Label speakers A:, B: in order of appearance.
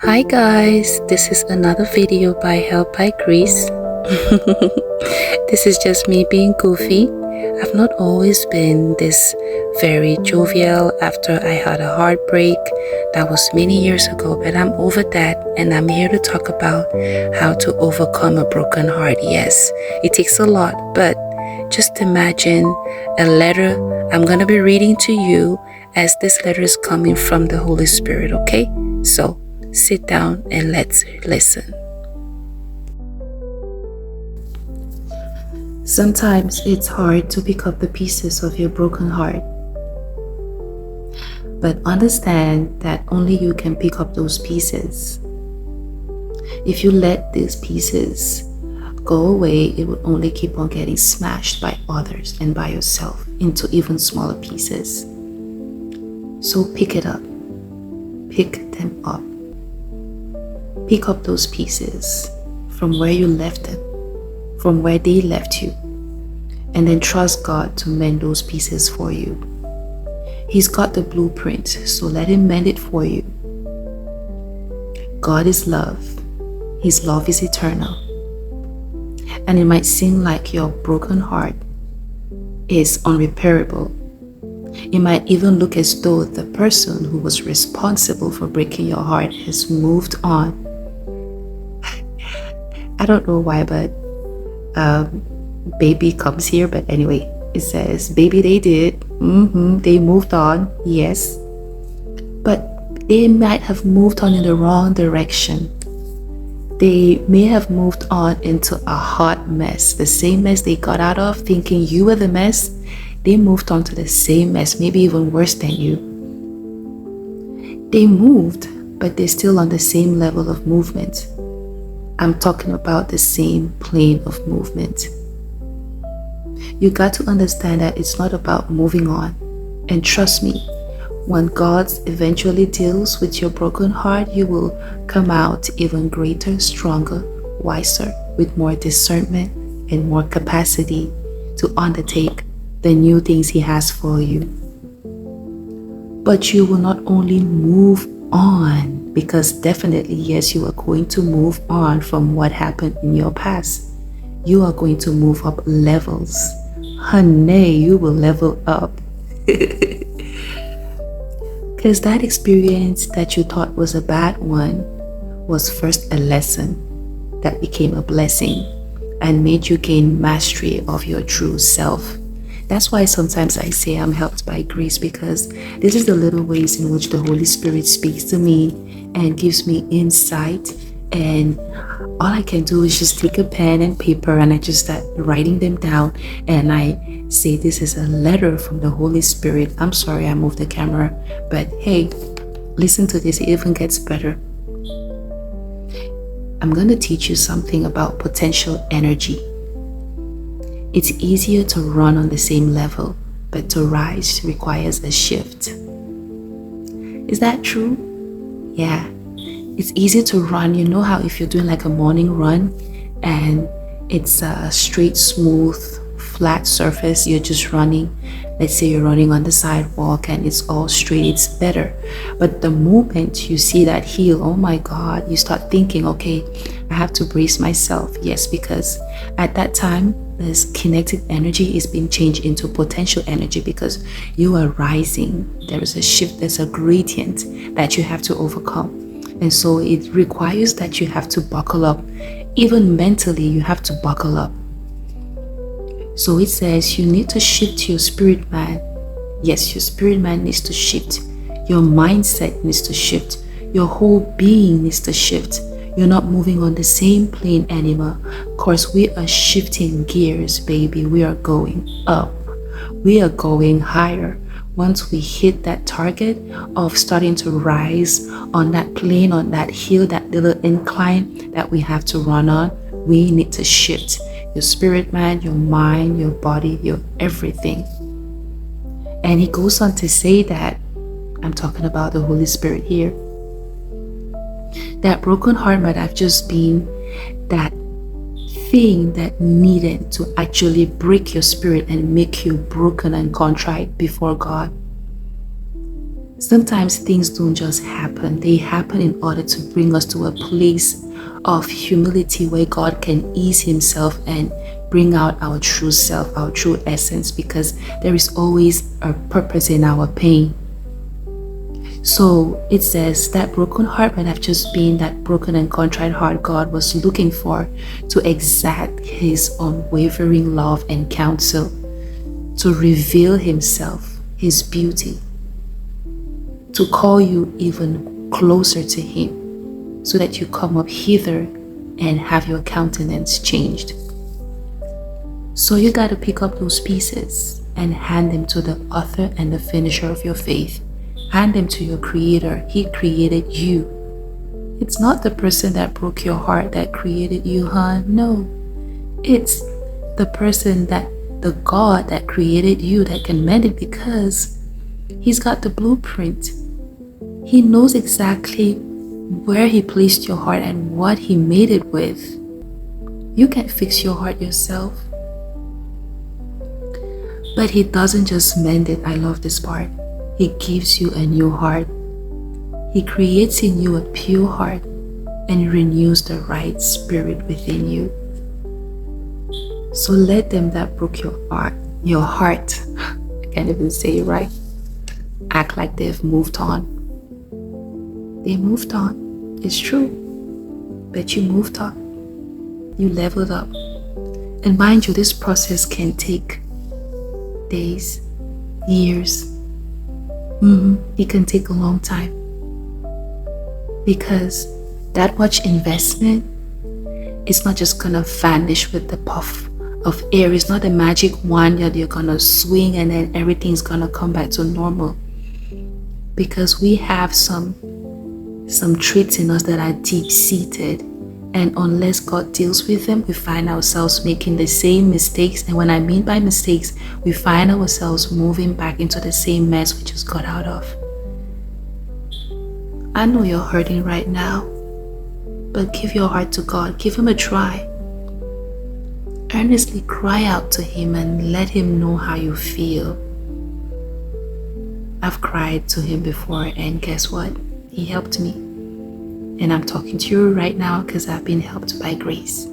A: Hi guys, this is another video by Help by Grace. This is just me being goofy. I've not always been this very jovial after I had a heartbreak. That was many years ago, but I'm over that and I'm here to talk about how to overcome a broken heart. Yes, it takes a lot, but just imagine a letter I'm going to be reading to you as this letter is coming from the Holy Spirit, okay? So sit down and let's listen. Sometimes it's hard to pick up the pieces of your broken heart. But understand that only you can pick up those pieces. If you let these pieces go away, it will only keep on getting smashed by others and by yourself into even smaller pieces. So pick it up. Pick them up. Pick up those pieces from where you left them, from where they left you, and then trust God to mend those pieces for you. He's got the blueprint, so let Him mend it for you. God is love. His love is eternal. And it might seem like your broken heart is unrepairable. It might even look as though the person who was responsible for breaking your heart has moved on. I don't know why, but baby comes here. But anyway, it says, baby, they did. They moved on, yes. But they might have moved on in the wrong direction. They may have moved on into a hot mess. The same mess they got out of thinking you were the mess. They moved on to the same mess, maybe even worse than you. They moved, but they're still on the same level of movement. I'm talking about the same plane of movement. You got to understand that it's not about moving on. And trust me, when God eventually deals with your broken heart, you will come out even greater, stronger, wiser, with more discernment and more capacity to undertake the new things He has for you. But you will not only move on, because definitely, yes, you are going to move on from what happened in your past. You are going to move up levels. Honey, you will level up. Because that experience that you thought was a bad one was first a lesson that became a blessing and made you gain mastery of your true self. That's why sometimes I say I'm helped by grace, because this is the little ways in which the Holy Spirit speaks to me and gives me insight. And all I can do is just take a pen and paper and I just start writing them down. And I say, this is a letter from the Holy Spirit. I'm sorry I moved the camera, but hey, listen to this. It even gets better. I'm going to teach you something about potential energy. It's easier to run on the same level, but to rise requires a shift. Is that true? Yeah. It's easy to run. You know how if you're doing like a morning run and it's a straight, smooth, flat surface, you're just running. Let's say you're running on the sidewalk and it's all straight, it's better. But the moment you see that hill, oh my God, you start thinking, okay, I have to brace myself. Yes, because at that time, this kinetic energy is being changed into potential energy because you are rising. There is a shift, there's a gradient that you have to overcome. And so it requires that you have to buckle up. Even mentally, you have to buckle up. So it says you need to shift your spirit man. Yes, your spirit man needs to shift. Your mindset needs to shift. Your whole being needs to shift. You're not moving on the same plane anymore. Of course, we are shifting gears, baby. We are going up. We are going higher. Once we hit that target of starting to rise on that plane, on that hill, that little incline that we have to run on, we need to shift. Your spirit man, your mind, your body, your everything. And he goes on to say that, I'm talking about the Holy Spirit here, that broken heart might have just been that thing that needed to actually break your spirit and make you broken and contrite before God. Sometimes things don't just happen, they happen in order to bring us to a place of humility where God can ease Himself and bring out our true self, our true essence, because there is always a purpose in our pain. So it says that broken heart might have just been that broken and contrite heart God was looking for to exact His unwavering love and counsel, to reveal Himself, His beauty, to call you even closer to Him so that you come up hither and have your countenance changed. So you got to pick up those pieces and hand them to the author and the finisher of your faith. Hand them to your Creator. He created you. It's not the person that broke your heart that created you, huh? No. It's the person the God that created you that can mend it, because He's got the blueprint. He knows exactly where He placed your heart and what He made it with. You can't fix your heart yourself. But He doesn't just mend it. I love this part. He gives you a new heart. He creates in you a pure heart and renews the right spirit within you. So let them that broke your heart, I can't even say it right, act like they've moved on. They moved on. It's true. But you moved on. You leveled up. And mind you, this process can take days, years. It can take a long time, because that much investment is not just gonna vanish with the puff of air. It's not a magic wand that you're gonna swing and then everything's gonna come back to normal, because we have some traits in us that are deep-seated, and unless God deals with them, we find ourselves making the same mistakes. And when I mean by mistakes, we find ourselves moving back into the same mess we just got out of. I know you're hurting right now, but give your heart to God. Give Him a try. Earnestly cry out to Him and let Him know how you feel. I've cried to Him before, and guess what? He helped me. And I'm talking to you right now because I've been helped by grace.